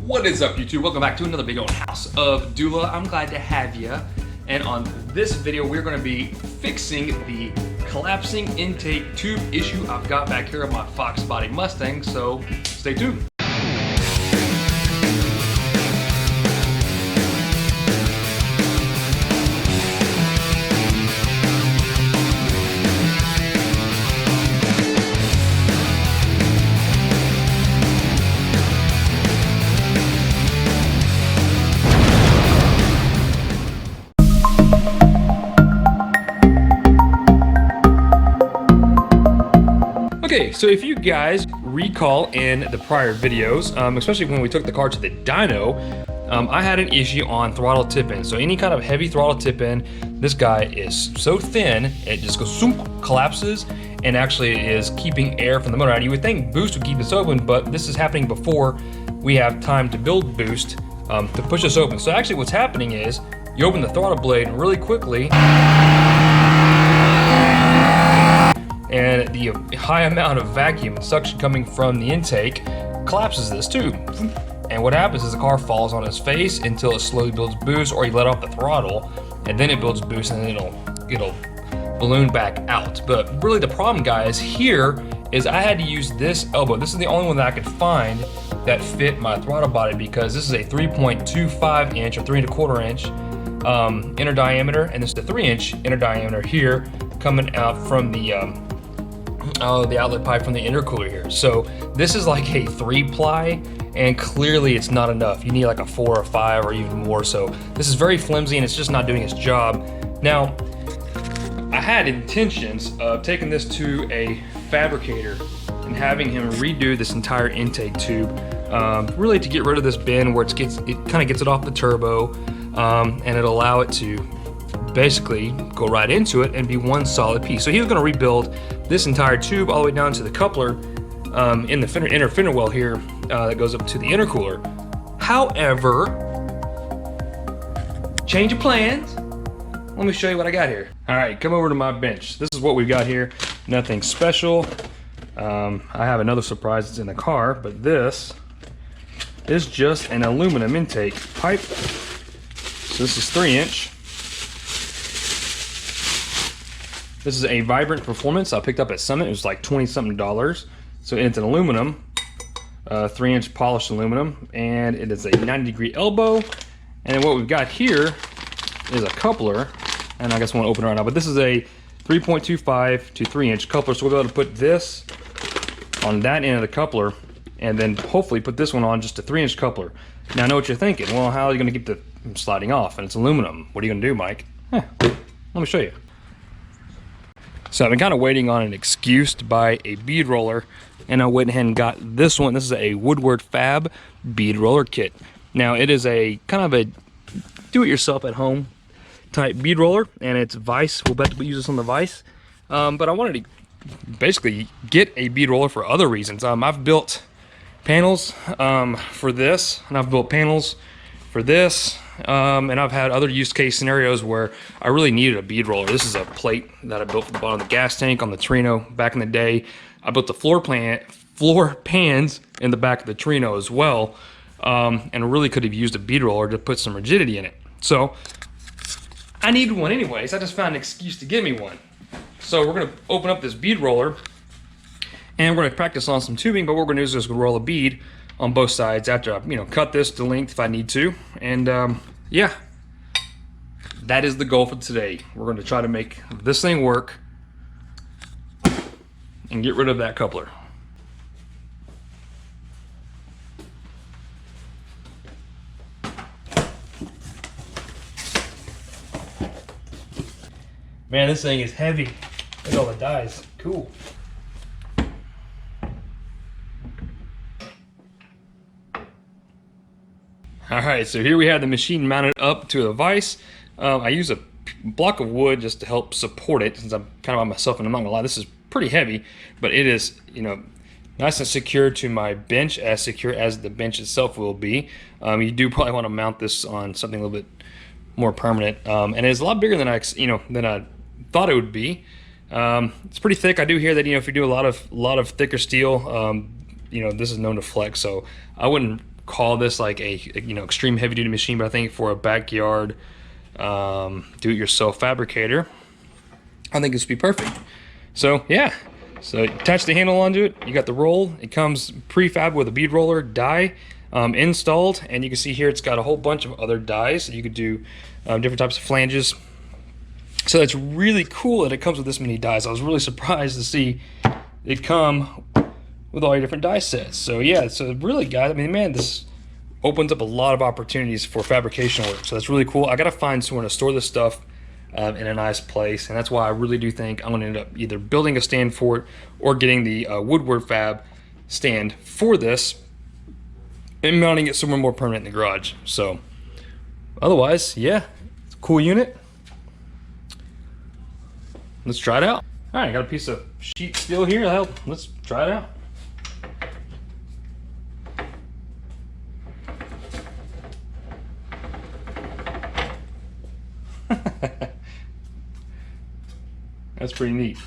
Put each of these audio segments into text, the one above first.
What is up, YouTube? Welcome back to another video on House of Dula. I'm glad to have you. And on this video, we're going to be fixing the collapsing intake tube issue I've got back here on my Foxbody Mustang, so stay tuned. Okay, so if you guys recall in the prior videos, especially when we took the car to the dyno, I had an issue on throttle tipping. So any kind of heavy throttle tipping, this guy is so thin, it just goes zoom, collapses, and actually is keeping air from the motor out. You would think boost would keep this open, but this is happening before we have time to build boost to push this open. So actually what's happening is you open the throttle blade really quickly, and the high amount of vacuum and suction coming from the intake collapses this tube. And what happens is the car falls on its face until it slowly builds boost, or you let off the throttle and then it builds boost and then it'll balloon back out. But really the problem, guys, here is I had to use this elbow. This is the only one that I could find that fit my throttle body, because this is a 3.25 inch or 3¼ inch inner diameter, and this is the 3-inch inner diameter here coming out from the outlet pipe from the intercooler here. So this is like a 3-ply, and clearly it's not enough. You need like a 4 or 5 or even more. So this is very flimsy and it's just not doing its job. Now, I had intentions of taking this to a fabricator and having him redo this entire intake tube, really to get rid of this bend where it kind of gets it off the turbo, and it'll allow it to basically go right into it and be one solid piece. So he was going to rebuild this entire tube all the way down to the coupler in the inner fender well here that goes up to the intercooler. However, change of plans. Let me show you what I got here. All right, come over to my bench. This is what we've got here. Nothing special. I have another surprise that's in the car, but this is just an aluminum intake pipe. So this is 3-inch. This is a Vibrant Performance I picked up at Summit. It was like $20-something. So it's an aluminum, 3-inch polished aluminum, and it is a 90-degree elbow. And then what we've got here is a coupler, and I guess I want to open it right now, but this is a 3.25 to 3-inch coupler. So we'll be able to put this on that end of the coupler, and then hopefully put this one on just a 3-inch coupler. Now I know what you're thinking. Well, how are you going to keep the sliding off? And it's aluminum. What are you going to do, Mike? Let me show you. So I've been kind of waiting on an excuse to buy a bead roller, and I went ahead and got this one. This is a Woodward Fab bead roller kit. Now it is a kind of a do-it-yourself at home type bead roller, and it's vise. We'll bet we use this on the vise. But I wanted to basically get a bead roller for other reasons. I've built panels for this, and I've built panels for this. And I've had other use case scenarios where I really needed a bead roller. This is a plate that I built for the bottom of the gas tank on the Trino back in the day. I built the floor pans in the back of the Trino as well, and really could have used a bead roller to put some rigidity in it. So I needed one anyways. I just found an excuse to get me one. So we're going to open up this bead roller, and we're going to practice on some tubing, but what we're going to do is just roll a bead on both sides after I, cut this to length if I need to. And yeah, that is the goal for today. We're going to try to make this thing work and get rid of that coupler. Man, this thing is heavy. Look at all the dies. Cool. Alright, so here we have the machine mounted up to a vise. I use a block of wood just to help support it, since I'm kind of by myself, and I'm not gonna lie, this is pretty heavy, but it is, nice and secure to my bench, as secure as the bench itself will be. You do probably want to mount this on something a little bit more permanent, and it's a lot bigger than I thought it would be. It's pretty thick. I do hear that if you do a lot of thicker steel, this is known to flex, so I wouldn't call this like a extreme heavy duty machine, but I think for a backyard do-it-yourself fabricator, I think this would be perfect. So yeah, so attach the handle onto it. You got the roll. It comes prefab with a bead roller die installed, and you can see here it's got a whole bunch of other dies. So you could do different types of flanges. So that's really cool that it comes with this many dies. I was really surprised to see it come with all your different die sets. So yeah, so really guys, I mean, man, this opens up a lot of opportunities for fabrication work. So that's really cool. I gotta find somewhere to store this stuff in a nice place, and that's why I really do think I'm gonna end up either building a stand for it or getting the Woodward Fab stand for this and mounting it somewhere more permanent in the garage. So otherwise, yeah, it's a cool unit. Let's try it out. All right, I got a piece of sheet steel here. Let's try it out. That's pretty neat.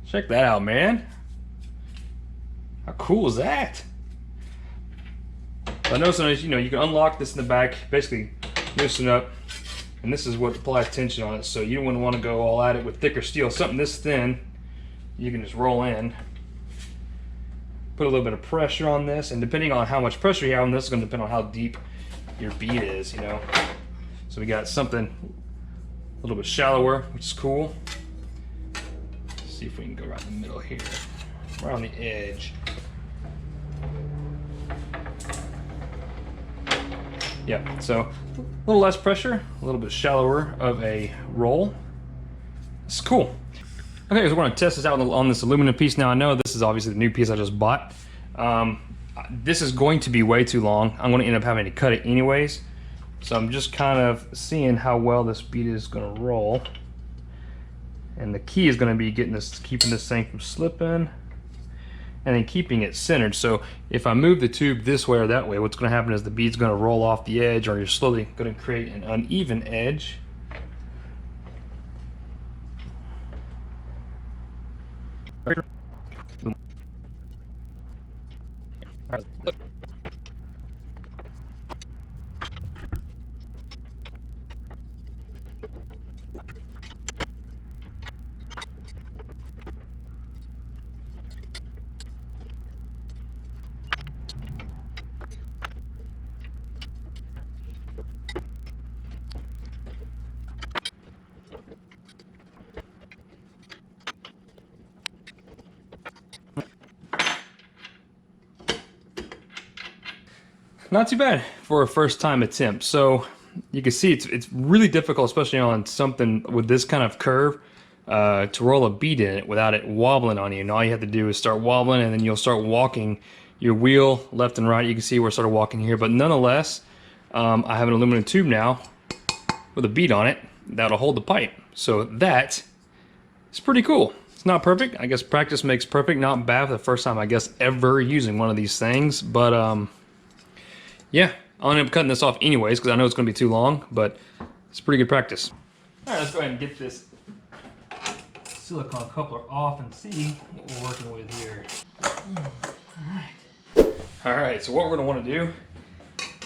Check that out, man. How cool is that? I know sometimes, you can unlock this in the back, basically loosen up, and this is what applies tension on it. So you wouldn't want to go all at it with thicker steel. Something this thin, you can just roll in, put a little bit of pressure on this, and depending on how much pressure you have on this is going to depend on how deep your bead is, So we got something a little bit shallower, which is cool. Let's see if we can go right in the middle here, right on the edge. Yeah, so a little less pressure, a little bit shallower of a roll. It's cool. Okay, so we're going to test this out on this aluminum piece. Now I know this is obviously the new piece I just bought. This is going to be way too long. I'm going to end up having to cut it anyways. So I'm just kind of seeing how well this bead is going to roll. And the key is going to be keeping this thing from slipping, and then keeping it centered. So if I move the tube this way or that way, what's going to happen is the bead's going to roll off the edge, or you're slowly going to create an uneven edge. Not too bad for a first time attempt. So you can see it's really difficult, especially on something with this kind of curve, to roll a bead in it without it wobbling on you. And all you have to do is start wobbling, and then you'll start walking your wheel left and right. You can see we're sort of walking here, but nonetheless, I have an aluminum tube now with a bead on it that'll hold the pipe. So that is pretty cool. It's not perfect. I guess practice makes perfect. Not bad for the first time, I guess, ever using one of these things. But yeah, I'll end up cutting this off anyways because I know it's going to be too long, but it's pretty good practice. All right, let's go ahead and get this silicone coupler off and see what we're working with here. All right, so what we're going to want to do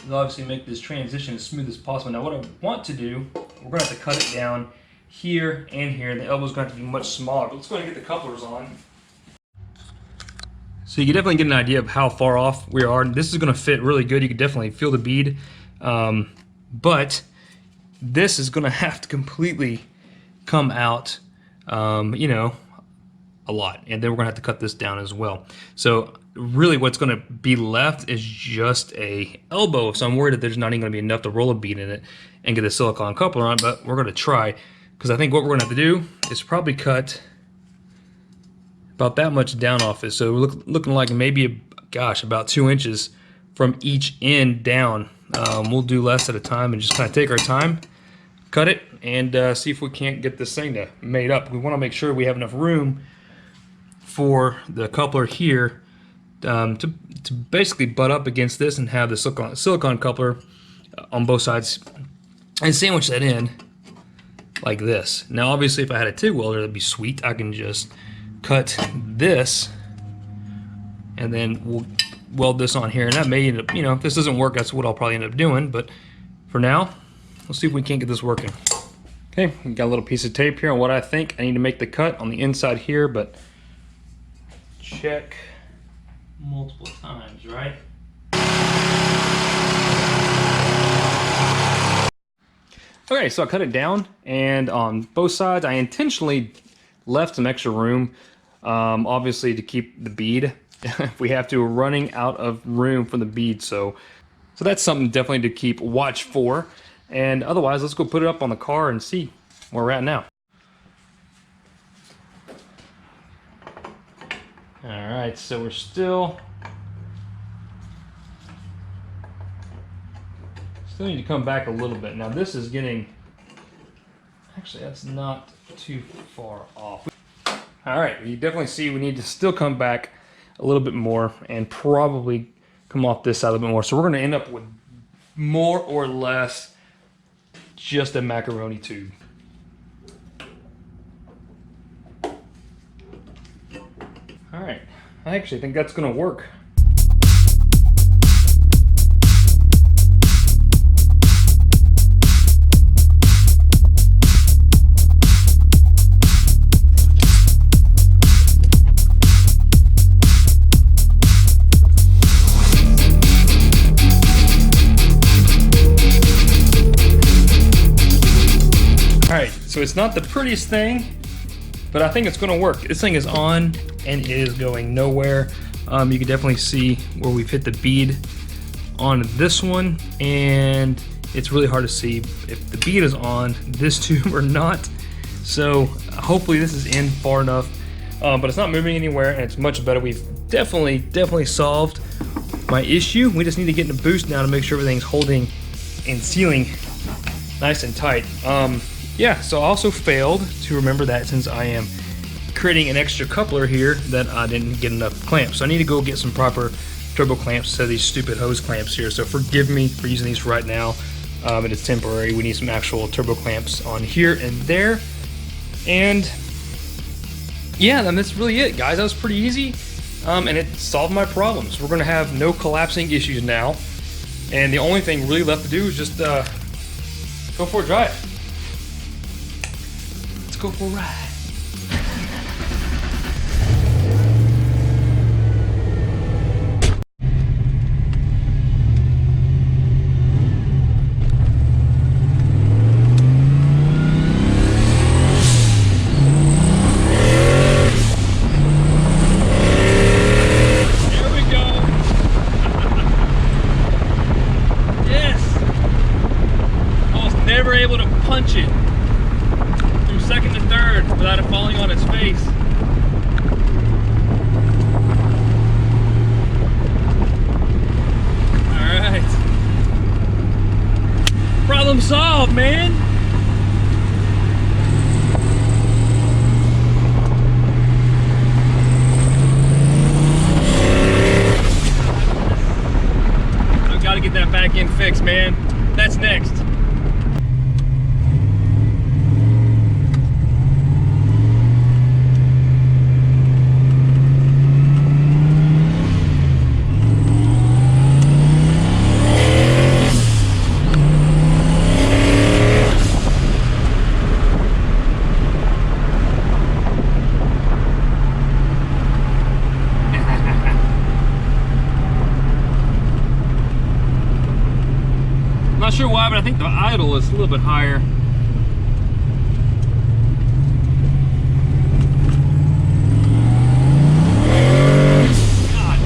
is obviously make this transition as smooth as possible. Now what I want to do, we're going to have to cut it down here and here. The elbow's going to have to be much smaller, but let's go ahead and get the couplers on. So you can definitely get an idea of how far off we are. This is going to fit really good. You can definitely feel the bead, but this is going to have to completely come out, you know, a lot. And then we're going to have to cut this down as well. So really what's going to be left is just a elbow. So I'm worried that there's not even going to be enough to roll a bead in it and get a silicone coupler on, but we're going to try, because I think what we're going to have to do is probably cut about that much down off it. So we're looking like maybe, gosh, about 2 inches from each end down. We'll do less at a time and just kind of take our time, cut it, and see if we can't get this thing made up. We want to make sure we have enough room for the coupler here to basically butt up against this and have the silicone coupler on both sides and sandwich that in like this. Now obviously if I had a TIG welder, that'd be sweet. I can just cut this and then we'll weld this on here, and that may end up, you know, if this doesn't work, that's what I'll probably end up doing, but for now, let's see if we can't get this working. Okay, got a little piece of tape here on what I think I need to make the cut on the inside here, but check multiple times, right? Okay, so I cut it down, and on both sides, I intentionally left some extra room, obviously to keep the bead. If we have to, we're running out of room for the bead, so that's something definitely to keep watch for. And otherwise, let's go put it up on the car and see where we're at now. All right, so we're still need to come back a little bit. Now this is getting, actually that's not too far off. All right, you definitely see we need to still come back a little bit more and probably come off this side a little bit more. So we're gonna end up with more or less just a macaroni tube. All right, I actually think that's gonna work. So it's not the prettiest thing, but I think it's gonna work. This thing is on and it is going nowhere. You can definitely see where we've hit the bead on this one, and it's really hard to see if the bead is on this tube or not. So hopefully this is in far enough, but it's not moving anywhere and it's much better. We've definitely solved my issue. We just need to get in a boost now to make sure everything's holding and sealing nice and tight. Yeah, so I also failed to remember that since I am creating an extra coupler here that I didn't get enough clamps. So I need to go get some proper turbo clamps instead of these stupid hose clamps here. So forgive me for using these right now. It is temporary. We need some actual turbo clamps on here and there. And yeah, then that's really it, guys. That was pretty easy, and it solved my problems. We're gonna have no collapsing issues now. And the only thing really left to do is just go for a drive. Go for a ride. There we go. Yes. I was never able to punch it second to third without it falling on its face. Alright. Problem solved, man. I've got to get that back end fixed, man. That's next. Not sure why, but I think the idle is a little bit higher. God.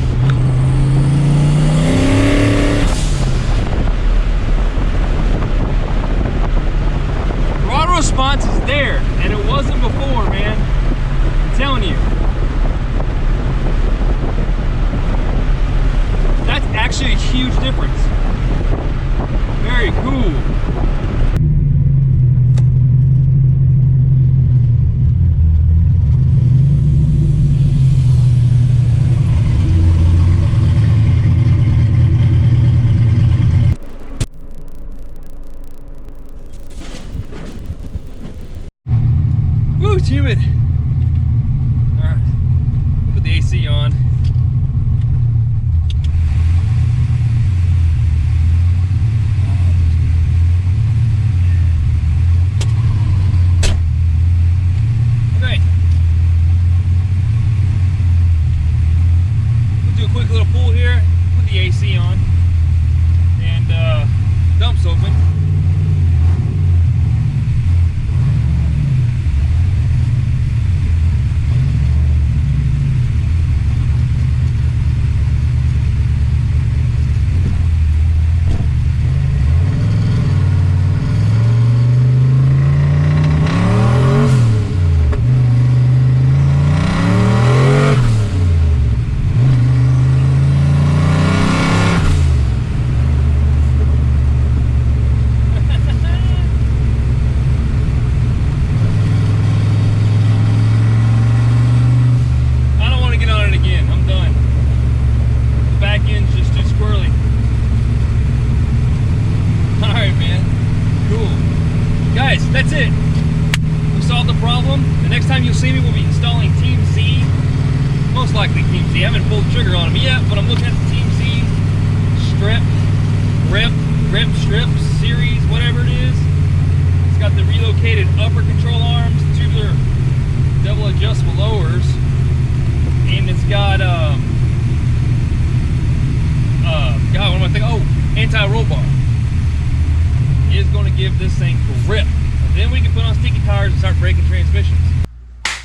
Throttle response is there, and it wasn't before, man. I'm telling you. That's actually a huge difference. Very cool. Woo, it's humid. All right, put the AC on. Okay. We'll do a quick little pull here. Put the AC on, and dump's open. That's it. We solved the problem. The next time you'll see me, we'll be installing Team Z. Most likely Team Z. I haven't pulled the trigger on them yet, but I'm looking at the Team Z strip, grip strip series, whatever it is. It's got the relocated upper control arms, tubular double adjustable lowers, and it's got God, what am I thinking? Oh, anti-roll bar. Is going to give this thing grip. Then we can put on sticky tires and start braking transmissions.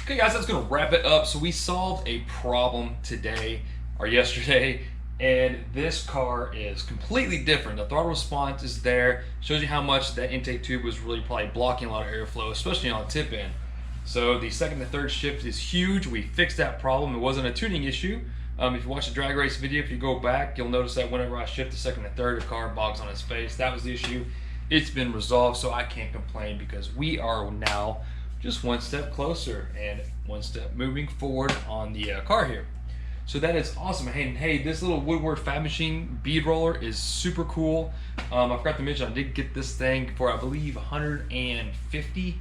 Okay guys, that's going to wrap it up. So we solved a problem today, or yesterday, and this car is completely different. The throttle response is there. Shows you how much that intake tube was really probably blocking a lot of airflow, especially on tip in. So the second and third shift is huge. We fixed that problem. It wasn't a tuning issue. If you watch the drag race video, if you go back, you'll notice that whenever I shift the second and third, the car bogs on its face. That was the issue. It's been resolved, so I can't complain because we are now just one step closer and one step moving forward on the car here. So that is awesome. And hey, this little Woodward Fab machine bead roller is super cool. I forgot to mention I did get this thing for I believe $160,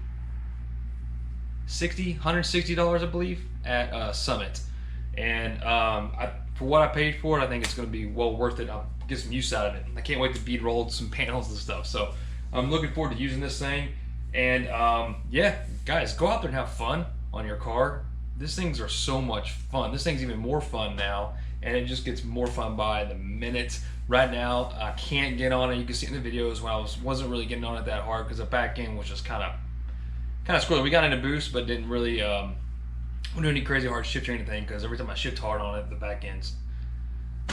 $160 I believe at Summit. And for what I paid for it, I think it's going to be well worth it. I'll get some use out of it. I can't wait to bead roll some panels and stuff. So I'm looking forward to using this thing. And yeah, guys, go out there and have fun on your car. These things are so much fun. This thing's even more fun now, and it just gets more fun by the minute. Right now, I can't get on it. You can see in the videos when I wasn't really getting on it that hard because the back end was just kind of squirrely. We got into boost, but didn't really do any crazy hard shift or anything because every time I shift hard on it, the back end's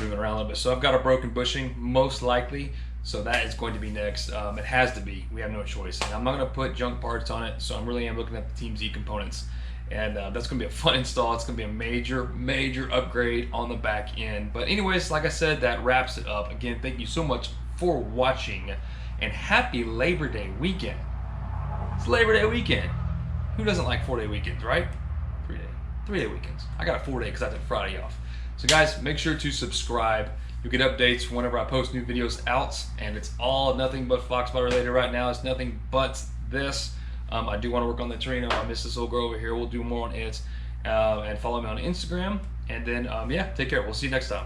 moving around a little bit. So I've got a broken bushing, most likely. So that is going to be next. It has to be. We have no choice. And I'm not going to put junk parts on it, so I really am looking at the Team Z components. And that's going to be a fun install. It's going to be a major upgrade on the back end. But anyways, like I said, that wraps it up. Again, thank you so much for watching, and happy Labor Day weekend. It's Labor Day weekend. Who doesn't like 4-day weekends, right? 3-day weekends. I got a 4-day because I took Friday off. So guys, make sure to subscribe. You'll get updates whenever I post new videos out, and it's all nothing but Foxbody related right now. It's nothing but this. I do want to work on the Torino. I miss this little girl over here. We'll do more on it. And follow me on Instagram. And then, yeah, take care. We'll see you next time.